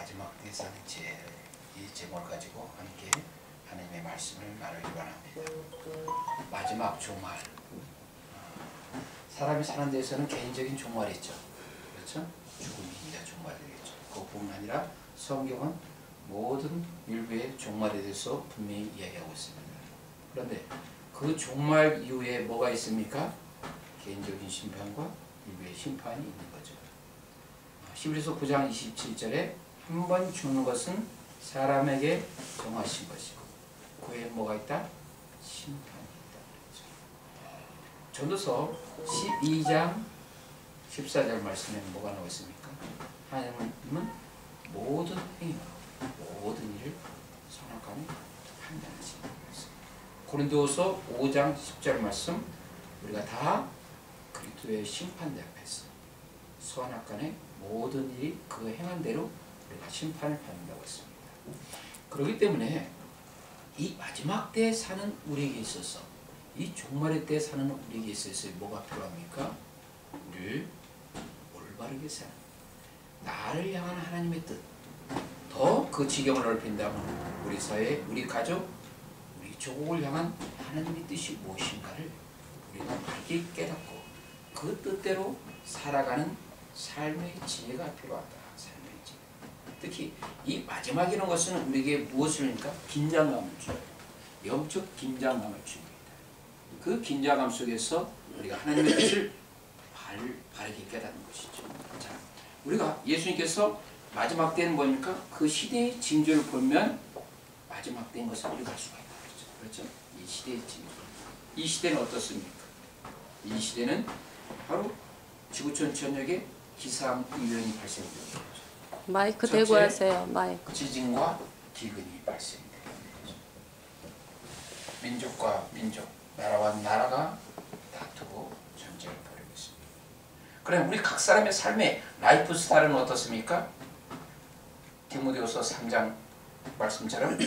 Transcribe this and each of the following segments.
마지막 대사는 이 제목을 가지고 함께 하나님의 말씀을 나누기 원합니다. 마지막 종말. 사람이 사는 데서는 개인적인 종말이 있죠. 그렇죠? 죽음이 이제 종말이 되겠죠. 그뿐만 아니라 성경은 모든 인류의 종말에 대해서 분명히 이야기하고 있습니다. 그런데 그 종말 이후에 뭐가 있습니까? 개인적인 심판과 인류의 심판이 있는 거죠. 히브리서 9장 27절에 한 번 죽는 것은 사람에게 정하신 것이고 그 후에 뭐가 있다? 심판이 있다. 전도서 12장 14절 말씀에 뭐가 나와 있습니까? 하나님은 모든 행위와 모든 일을 선악간에 판단하시는 말씀. 고린도서 5장 10절 말씀, 우리가 다 그리스도의 심판대 앞에서 선악간에 모든 일이 그 행한 대로 우리가 심판을 받는다고 했습니다. 그렇기 때문에 이 마지막 때에 사는 우리에게 있어서, 이 종말의 때에 사는 우리에게 있어서 뭐가 필요합니까? 우리를 올바르게 사는, 나를 향한 하나님의 뜻, 더 그 지경을 넓힌다면 우리 사회, 우리 가족, 우리 조국을 향한 하나님의 뜻이 무엇인가를 우리가 밝게 깨닫고 그 뜻대로 살아가는 삶의 지혜가 필요하다. 삶의 지혜. 특히 이 마지막이라는 것은 우리에게 무엇을 주니까? 긴장감을 줘요. 영적 긴장감을 줍니다. 그 긴장감 속에서 우리가 하나님의 뜻을 바르게 깨닫는 것이죠. 자, 우리가 예수님께서 마지막 때는 뭡니까? 그 시대의 징조를 보면 마지막 때인 것을 우리가 알 수가 있다. 그렇죠? 이 시대의 징조. 이 시대는 어떻습니까? 이 시대는 바로 지구촌 전역에 기상이변이 발생되는 거죠. 마이크 대고 하세요. 마이크. 지진과 기근이 발생되는 거죠. 민족과 민족, 나라와 나라가 다투고 전쟁을 벌이고 있습니다. 그럼 우리 각 사람의 삶의 라이프 스타일은 어떻습니까? 디모데후서 3장 말씀처럼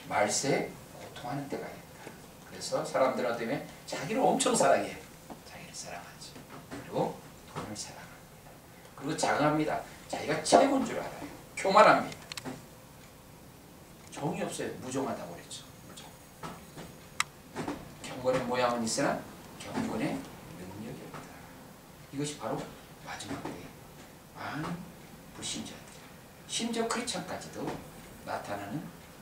말세에 고통하는 때가 있다. 그래서 사람들은 어떻게 자기를 엄청 사랑해요. 자기를 사랑하지. 그리고 돈을 사랑합니다. 그리고 장합니다. 자기가 최고인 줄 알아요. 교만합니다. 정이 없어요. 무정하다고 그랬죠. 무정. 경건의 모양은 있으나 경건의 능력이 없다. 이것이 바로 마지막 때에 많은 불신자들, 심지어 크리스찬까지도 나타나는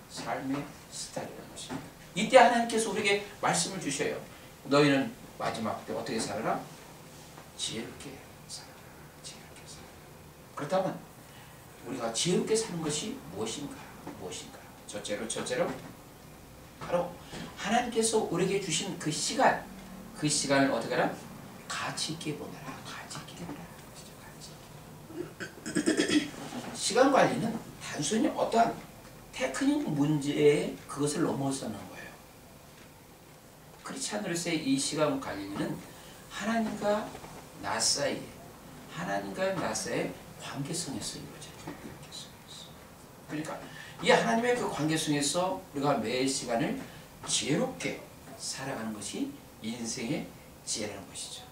삶의 스타일이라는 것입니다. 이때 하나님께서 우리에게 말씀을 주셔요. 너희는 마지막 때 어떻게 살아라? 지혜롭게 살아라. 지혜롭게 살아라. 그렇다면 우리가 지혜롭게 사는 것이 무엇인가? 무엇인가? 첫째로 바로 하나님께서 우리에게 주신 그 시간, 그 시간을 어떻게 하라? 가치 있게 보내라. 가치 있게 보내라. 시간 관리는 단순히 어떠한 테크닉 문제에 그것을 넘어서는 거예요. 크리스찬으로서의 이 시간 관리는 하나님과 나 사이의 관계성에서 이루어져요. 그러니까 이 하나님의 그 관계성에서 우리가 매 시간을 지혜롭게 살아가는 것이 인생의 지혜라는 것이죠.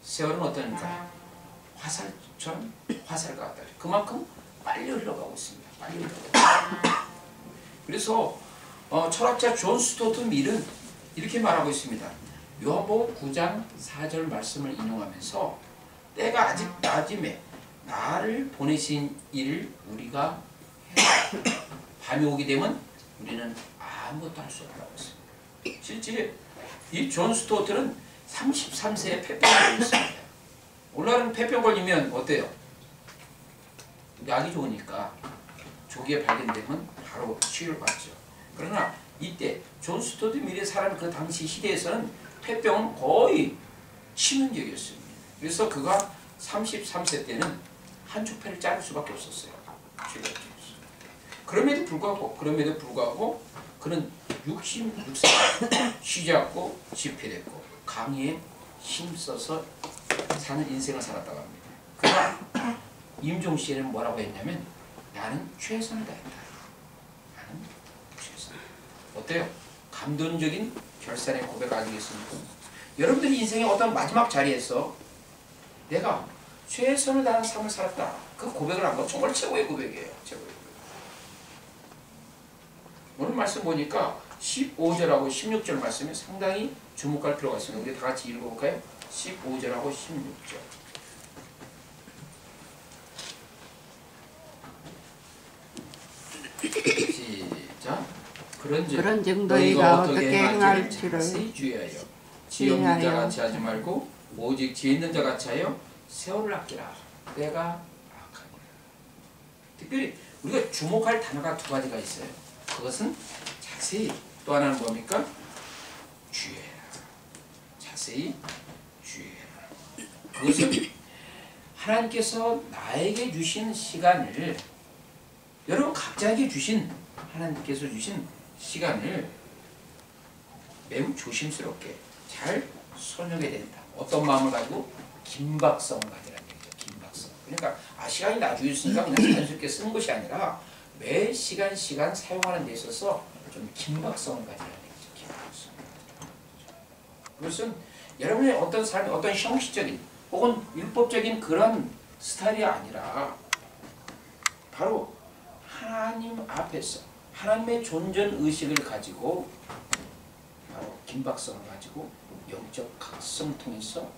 세월은 어떠니까? 화살처럼 화살과 같다. 그만큼 빨리 흘러가고 있습니다. 빨리 흘러가고. 그래서 철학자 존 스튜어트 밀은 이렇게 말하고 있습니다. 요한복음 9장 4절 말씀을 인용하면서 때가 아직 낮음에 나를 보내신 일을 우리가 해라. 밤이 오게 되면 우리는 아무것도 할 수 없다고 했습니다. 실제 이 존 스튜어트는 33세에 폐병을 걸렸습니다. 오늘날은 폐병 걸리면 어때요? 약이 좋으니까 조기에 발견되면 바로 치료를 받죠. 그러나 이때 존 스튜어트 밀의 사람 그 당시 시대에서는 폐병은 거의 치명적이었습니다. 그래서 그가 33세 때는 한쪽 폐를 자를 수밖에 없었어요. 그럼에도 불구하고 그는 66세 쉬지 않고 집회됐고 강의에 힘써서 사는 인생을 살았다고 합니다. 그러나 임종시에는 뭐라고 했냐면 나는 최선을 다했다. 나는 최선. 어때요? 감동적인 결산의 고백 아니겠습니까? 여러분들이 인생의 어떤 마지막 자리에서 내가 최선을 다하는 삶을 살았다. 그 고백을 한 건 정말 최고의 고백이에요. 최고의 고백. 오늘 말씀 보니까 15절하고 16절 말씀이 상당히 주목할 필요가 있습니다. 우리 다 같이 읽어볼까요? 15절하고 16절. 시작. 그런즉 너희가 어떻게 행할지를 자세히 주의하여 지 없는 자 같이 하지 말고 오직 지 있는 자 같이 하여 세월을 아끼라. 때가 악하니라. 특별히 우리가 주목할 단어가 두 가지가 있어요. 그것은 자세히, 또 하나는 뭡니까? 주의해라. 자세히 주의해라. 그것은 하나님께서 나에게 주신 시간을, 여러분 각자에게 주신, 하나님께서 주신 시간을 매우 조심스럽게 잘 손용해야 된다. 어떤 마음을 가지고? 긴박성을 가지라는 얘기죠. 긴박성. 그러니까 시간이 나중에 있으니까 그냥 자연스럽게 쓰는 것이 아니라 매 시간 사용하는 데 있어서 좀 긴박성을 가지라는 얘기죠. 긴박성. 그것은 여러분의 어떤 삶이 어떤 형식적인 혹은 율법적인 그런 스타일이 아니라 바로 하나님 앞에서 하나님의 존전 의식을 가지고 바로 긴박성을 가지고 영적 각성을 통해서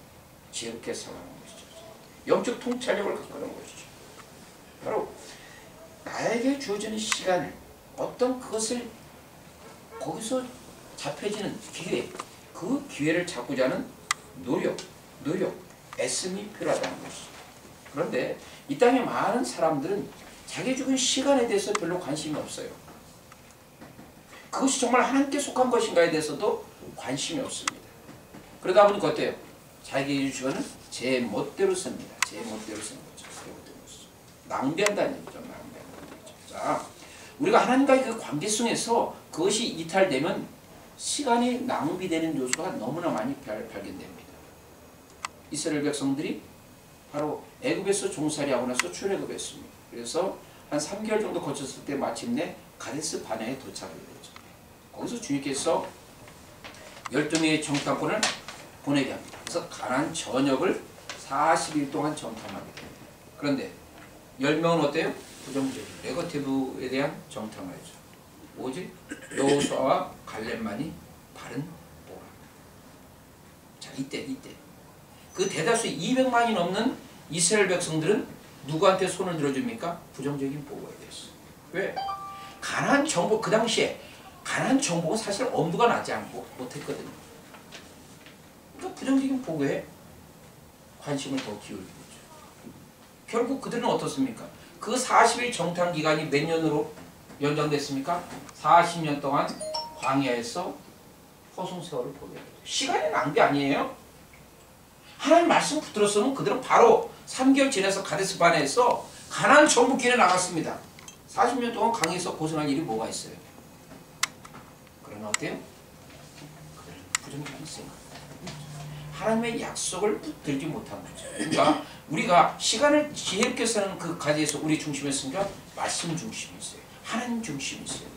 지혜롭게 살아가는 것이죠. 영적 통찰력을 갖고 가는 것이죠. 바로 나에게 주어지는 시간을 어떤 그것을 거기서 잡혀지는 기회, 그 기회를 잡고자 하는 노력, 애씀이 필요하다는 것이죠. 그런데 이 땅의 많은 사람들은 자기 주는 시간에 대해서 별로 관심이 없어요. 그것이 정말 하나님께 속한 것인가에 대해서도 관심이 없습니다. 그러다 보니까 어때요? 자기 시간을 제 멋대로 씁니다. 제 멋대로 쓰는 거죠. 낭비한다는 얘기죠. 낭비한다는 얘기죠. 자, 우리가 하나님과의 그 관계성에서 그것이 이탈되면 시간이 낭비되는 요소가 너무나 많이 발견됩니다. 이스라엘 백성들이 바로 애굽에서 종살이하고 나서 출애굽했습니다. 그래서 한 3개월 정도 거쳤을 때 마침내 가데스 바네아에 도착을 했죠. 거기서 주님께서 12명의 정탐꾼을 보내게 합니다. 그래서 가나안 전역을 40일 동안 정탐하게 됩니다. 그런데 10명은 어때요? 부정적인 네거티브에 대한 정탐을 하죠. 오직 여호수아와 갈렙만이 바른 보고합니다. 자, 이때 그 대다수 200만이 넘는 이스라엘 백성들은 누구한테 손을 들어줍니까? 부정적인 보고에 대해서. 왜? 가나안 정복, 그 당시에 가나안 정복은 사실 엄두가 나지 않고 못했거든요. 그러니까 부정적인 보고에 관심을 더 기울이고 있죠. 결국 그들은 어떻습니까? 그 40일 정탐 기간이 몇 년으로 연장됐습니까? 40년 동안 광야에서 허송세월을 보게 되죠. 시간이 낭비 아니에요? 하나님 말씀 붙들었으면 그들은 바로 3개월 지나서 가데스 바네아에서 가나안 정복길에 나갔습니다. 40년 동안 강에서 고생할 일이 뭐가 있어요? 그러나 어때요? 그들은 부정적인 생각. 하나님의 약속을 붙들지 못한 거죠. 그러니까 우리가 시간을 지혜롭게 쓰는 그 가지에서 우리 중심에 있으니까 말씀 중심이 있어요. 하나님 중심이 있어요.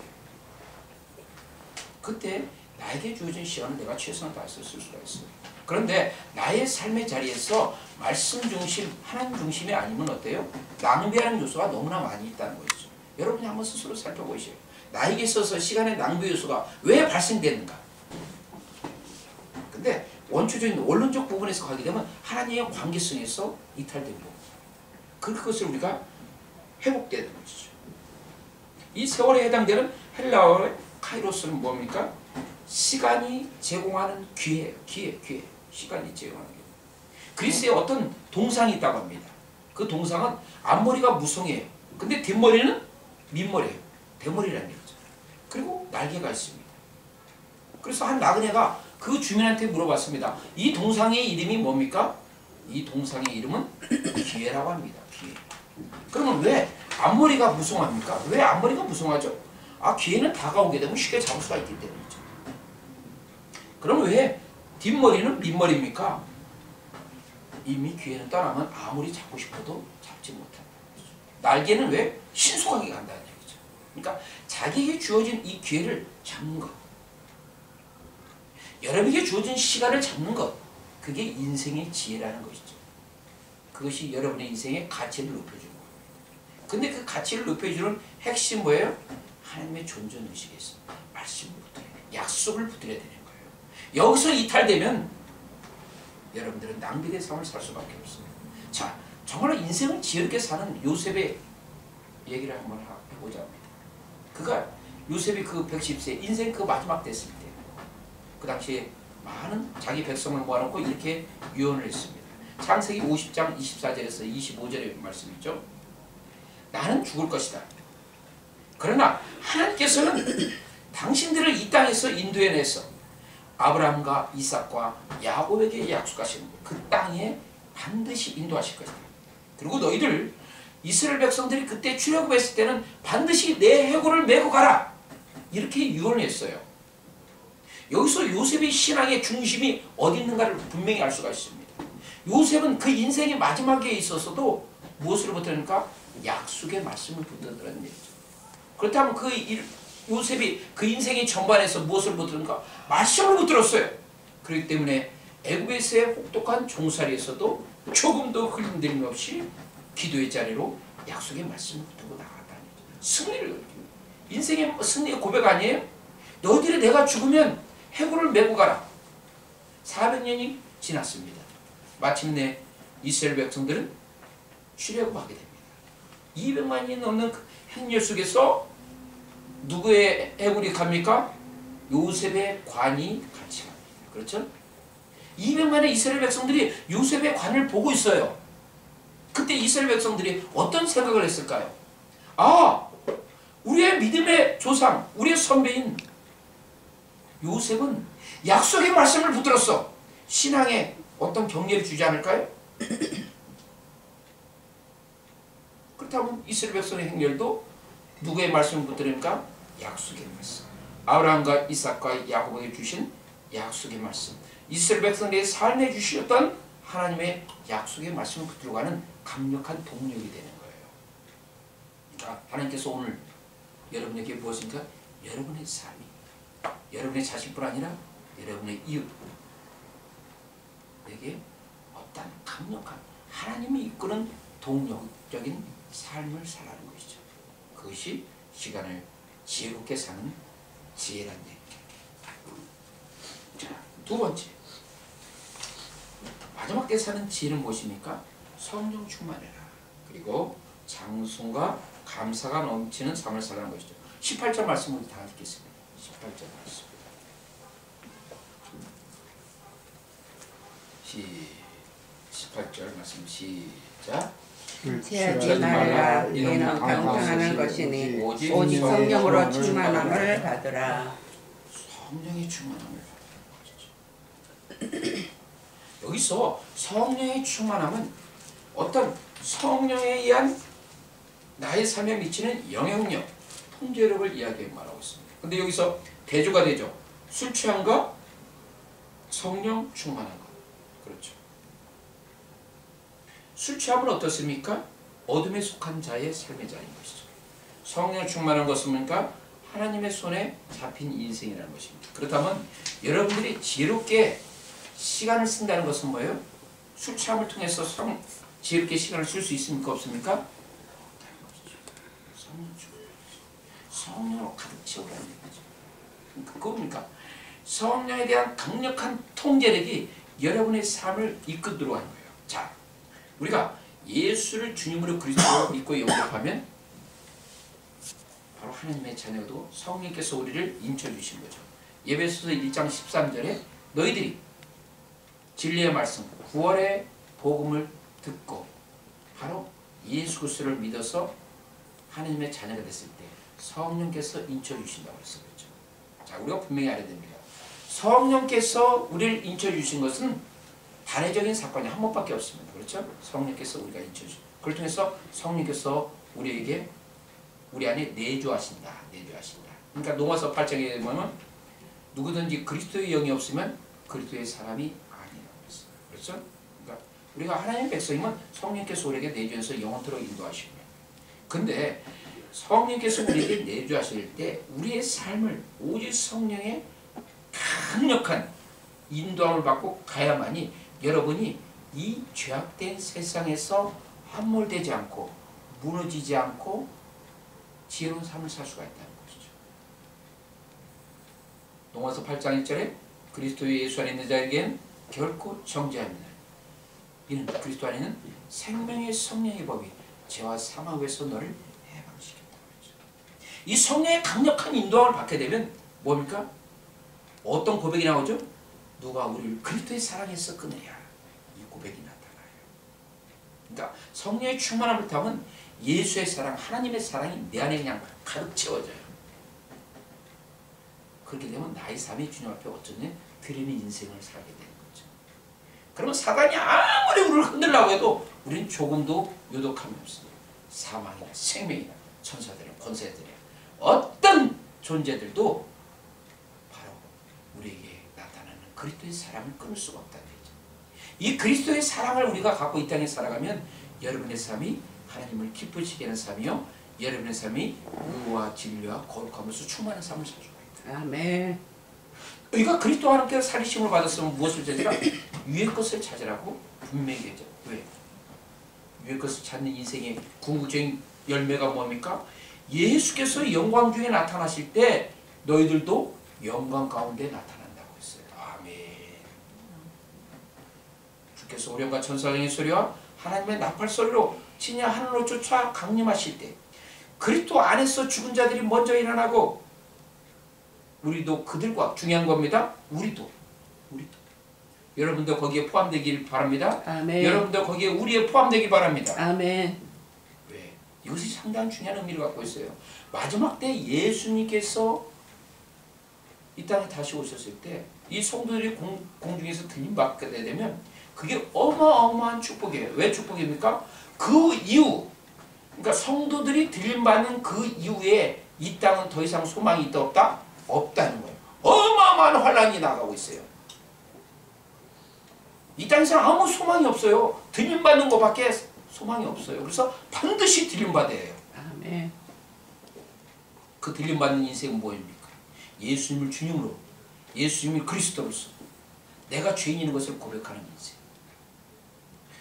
그때 나에게 주어진 시간을 내가 최선을 다해서 쓸 수가 있어요. 그런데 나의 삶의 자리에서 말씀 중심, 하나님 중심이 아니면 어때요? 낭비하는 요소가 너무나 많이 있다는 것이죠. 여러분이 한번 스스로 살펴보시죠. 나에게 있어서 시간의 낭비 요소가 왜 발생되는가? 근데 원초적인 원론적 부분에서 가게 되면 하나님의 관계성에서 이탈된 거고, 그것을 우리가 회복되는 것이죠. 이 세월에 해당되는 헬라어의 카이로스는 뭡니까? 시간이 제공하는 기회예요. 기회. 시간이 제공하는 기회. 그리스에 어떤 동상이 있다고 합니다. 그 동상은 앞머리가 무성해요. 근데 뒷머리는 민머리예요. 대머리라는 얘기죠. 그리고 날개가 있습니다. 그래서 한 나그네가 그 주민한테 물어봤습니다. 이 동상의 이름이 뭡니까? 이 동상의 이름은 기회라고 합니다. 기회. 그러면 왜 앞머리가 무성합니까? 왜 앞머리가 무성하죠? 기회는 다가오게 되면 쉽게 잡을 수가 있기 때문이죠. 그럼 왜 뒷머리는 민머리입니까? 이미 기회는 떠나면 아무리 잡고 싶어도 잡지 못한다는 거죠. 날개는 왜? 신속하게 간다는 얘기죠. 그러니까 자기에게 주어진 이 기회를 잡는 것, 여러분에게 주어진 시간을 잡는 것, 그게 인생의 지혜라는 것이죠. 그것이 여러분의 인생의 가치를 높여주는 거예요. 근데 그 가치를 높여주는 핵심 뭐예요? 하나님의 존재 의식에 있습니다. 말씀을 붙들어야 돼요. 약속을 붙들어야 되는 거예요. 여기서 이탈되면 여러분들은 낭비된 삶을 살 수밖에 없습니다. 자, 정말 인생을 지혜롭게 사는 요셉의 얘기를 한번 해보자 합니다. 그가 요셉이 그 110세 인생 그 마지막 됐을 때 그 당시에 많은 자기 백성을 모아놓고 이렇게 유언을 했습니다. 창세기 50장 24절에서 25절의 말씀이죠. 나는 죽을 것이다. 그러나 하나님께서는 당신들을 이 땅에서 인도해내서 아브라함과 이삭과 야곱에게 약속하신 그 땅에 반드시 인도하실 것이다. 그리고 너희들 이스라엘 백성들이 그때 출애굽했을 때는 반드시 내 해골을 메고 가라. 이렇게 유언을 했어요. 여기서 요셉의 신앙의 중심이 어디 있는가를 분명히 알 수가 있습니다. 요셉은 그 인생의 마지막에 있어서도 무엇을 붙들으니까 약속의 말씀을 붙들었다는 얘기죠. 그렇다면 요셉이 그 인생의 전반에서 무엇을 붙들은가? 말씀을 붙들었어요. 그렇기 때문에 애굽에서의 혹독한 종살이에서도 조금도 흔들림 없이 기도의 자리로 약속의 말씀을 붙들고 나갔다는 거죠. 승리를, 인생의 승리의 고백 아니에요? 너희들이 내가 죽으면 해골을 메고 가라. 400년이 지났습니다. 마침내 이스라엘 백성들은 출애굽하게 됩니다. 200만이 넘는 그 행렬 속에서 누구의 해골이 갑니까? 요셉의 관이 같이 갑니다. 그렇죠? 200만의 이스라엘 백성들이 요셉의 관을 보고 있어요. 그때 이스라엘 백성들이 어떤 생각을 했을까요? 아, 우리의 믿음의 조상, 우리의 선배인 요셉은 약속의 말씀을 붙들었어. 신앙에 어떤 격려를 주지 않을까요? 그렇다면 이스라엘 백성의 행렬도 누구의 말씀을 붙들으니까? 약속의 말씀. 아브라함과 이삭과 야곱에게 주신 약속의 말씀. 이스라엘 백성들의 삶에 주셨던 하나님의 약속의 말씀을 붙들고 가는 강력한 동력이 되는 거예요. 그러니까 하나님께서 오늘 여러분에게 무엇인가? 여러분의 삶이, 여러분의 자식뿐 아니라 여러분의 이웃에게 어떤 강력한 하나님이 이끄는 동력적인 삶을 살라는 것이죠. 그것이 시간을 지혜롭게 사는 지혜란 얘기예요. 자, 두 번째, 마지막 때 사는 지혜는 무엇입니까? 성령 충만해라. 그리고 장순과 감사가 넘치는 삶을 살라는 것이죠. 18절 말씀을 다 읽겠습니다. 18절 말씀. 18절 말씀 시작. 취하지 말라. 이는 강성하는 것이니 오직 성령으로 충만함을 받으라. 성령의 충만함을 받는 것이죠. 여기서 성령의 충만함은 어떤 성령에 의한 나의 삶에 미치는 영향력, 통제력을 이야기해 말하고 있습니다. 근데 여기서 대조가 되죠. 술 취함과 성령 충만한 것. 그렇죠. 술 취함은 어떻습니까? 어둠에 속한 자의 삶의 자인 것이죠. 성령 충만한 것은 뭡니까? 하나님의 손에 잡힌 인생이라는 것입니다. 그렇다면 여러분들이 지혜롭게 시간을 쓴다는 것은 뭐예요? 술 취함을 통해서 지혜롭게 시간을 쓸 수 있습니까? 없습니까? 성령으로 가득 채우라는 얘기죠. 그겁니까? 성령에 대한 강력한 통제력이 여러분의 삶을 이끌도록 하는 거예요. 자, 우리가 예수를 주님으로 그리스도로 믿고 영접하면 바로 하나님의 자녀도 성령께서 우리를 인쳐주신 거죠. 에베소서 1장 13절에 너희들이 진리의 말씀, 구원의 복음을 듣고 바로 예수 그리스도를 믿어서 하나님의 자녀가 됐을 때 성령께서 인쳐주신다고 했어요. 그렇죠? 자, 우리가 분명히 알아야 됩니다. 성령께서 우리를 인쳐주신 것은 단회적인 사건이 한 번밖에 없습니다. 그렇죠? 성령께서 우리가 인쳐주신, 그걸 통해서 성령께서 우리에게 우리 안에 내주하신다. 내주하신다. 그러니까 로마서 8장에 보면 누구든지 그리스도의 영이 없으면 그리스도의 사람이 아니라고 했어요. 그렇죠? 그러니까 우리가 하나님의 백성이면 성령께서 우리에게 내주해서 영원토록 인도하시고, 근데 성령께서 우리에게 내주하실 때 우리의 삶을 오직 성령의 강력한 인도함을 받고 가야만이 여러분이 이 죄악된 세상에서 함몰되지 않고 무너지지 않고 지혜로운 삶을 살 수가 있다는 것이죠. 로마서 8장 1절에 그리스도 예수 안에 있는 자에겐 결코 정죄합니다. 이는 그리스도 안에 있는 생명의 성령의 법이 죄와 사망에서 너를 해방시킨다. 이 성령의 강력한 인도함을 받게 되면 뭡니까? 어떤 고백이 나오죠? 누가 우리를 그리스도의 사랑에서 끊으랴. 이 고백이 나타나요. 그러니까 성령의 충만함을 타면 예수의 사랑, 하나님의 사랑이 내 안에 그냥 가득 채워져요. 그렇게 되면 나의 삶이 주님 앞에 어쩌니 드리는 인생을 살게 되는 거죠. 그러면 사단이 아무리 우리를 흔들려고 해도 우리는 조금도 요독함이 없습니다. 사망이나 생명이나 천사들이나 권세들이나 어떤 존재들도 바로 우리에게 나타나는 그리스도의 사랑을 끊을 수가 없다는 거죠. 이 그리스도의 사랑을 우리가 갖고 이 땅에 살아가면 여러분의 삶이 하나님을 기쁘시게 하는 삶이요, 여러분의 삶이 의와 진리와 거룩함으로써 충만한 삶을 살 수가 있다. 아멘. 우리가 그리스도와 함께 살리심을 받았으면 무엇을 찾으라? 위의 것을 찾으라고 분명히 얘기하죠. 왜? 위의 것을 찾는 인생의 궁극적인 열매가 뭡니까? 예수께서 영광 중에 나타나실 때 너희들도 영광 가운데 나타난다고 했어요. 아멘. 주께서 오련과 천사장의 소리와 하나님의 나팔 소리로 친히 하늘로 쫓아 강림하실 때 그리스도 안에서 죽은 자들이 먼저 일어나고 우리도 그들과 중요한 겁니다. 우리도 여러분도 거기에 포함되길 바랍니다. 아멘. 여러분도 거기에 우리에 포함되길 바랍니다. 아멘. 왜? 이것이 상당히 중요한 의미를 갖고 있어요. 마지막 때 예수님께서 이 땅에 다시 오셨을 때 이 성도들이 공중에서 들림받게 되면 그게 어마어마한 축복이에요. 왜 축복입니까? 그 이후, 그러니까 성도들이 들림받는 그 이후에 이 땅은 더 이상 소망이 있다 없다? 없다는 거예요. 어마어마한 환란이 나가고 있어요. 이 땅에서 아무 소망이 없어요. 들림받는 것밖에 소망이 없어요. 그래서 반드시 들림받아야 해요. 아멘. 그 들림받는 인생은 뭐입니까? 예수님을 주님으로, 예수님이 그리스도로서 내가 죄인인 것을 고백하는 인생.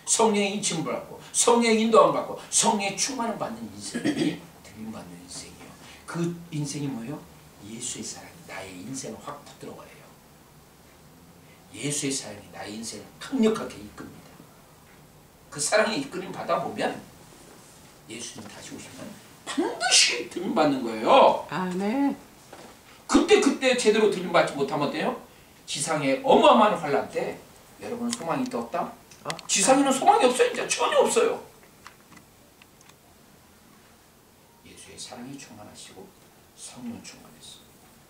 성령의 인침을 받고 성령의 인도함을 받고 성령의 충만을 받는 인생이 들림받는 인생이에요. 그 인생이 뭐예요? 예수의 사랑이 나의 인생을 확 터뜨려버려요. 예수의 사랑이 나의 인생을 강력하게 이끕니다. 그 사랑의 이끌림 받아보면 예수님 다시 오시면 반드시 들림받는 거예요. 아멘. 그때 제대로 들림받지 못하면 어때요? 지상의 어마어마한 환란 때 여러분 소망이 있다 없다? 지상에는 소망이 없어요. 이제 전혀 없어요. 예수의 사랑이 충만하시고 성령 충만해서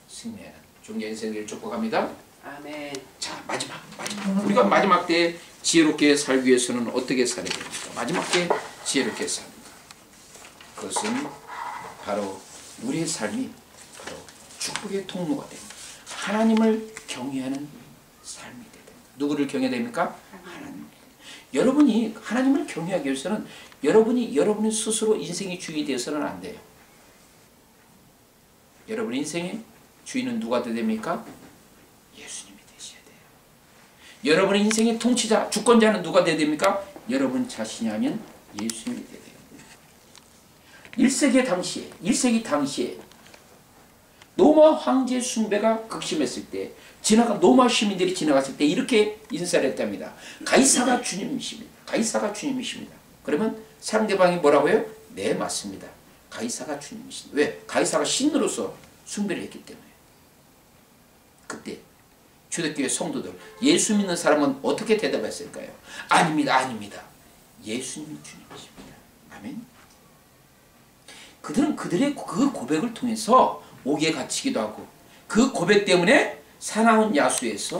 승리하는 종교 인생을 축복합니다. 아멘. 자, 마지막 우리가 마지막 때 지혜롭게 살기 위해서는 어떻게 살아야 됩니까? 마지막 때 지혜롭게 삽니다. 그것은 바로 우리의 삶이 바로 축복의 통로가 됩니다. 하나님을 경외하는 삶이 됩니다. 누구를 경외해야 됩니까? 하나님. 여러분이 하나님을 경외하기 위해서는 여러분이 스스로 인생의 주인이 되어서는 안 돼요. 여러분 인생의 주인은 누가 되어야 됩니까? 예수님이 되셔야 돼요. 여러분의 인생의 통치자, 주권자는 누가 되어야 됩니까? 여러분 자신이 하면 예수님이 되어야 돼요. 1세기 당시에 로마 황제 숭배가 극심했을 때 로마 시민들이 지나갔을 때 이렇게 인사를 했답니다. 가이사가 주님이십니다. 가이사가 주님이십니다. 그러면 상대방이 뭐라고 해요? 네, 맞습니다. 가이사가 주님이십니다. 왜? 가이사가 신으로서 숭배를 했기 때문에. 그때 초대교회 성도들, 예수 믿는 사람은 어떻게 대답했을까요? 아닙니다. 아닙니다. 예수님이 주님이십니다. 아멘. 그들은 그들의 그 고백을 통해서 옥에 갇히기도 하고 그 고백 때문에 사나운 야수에서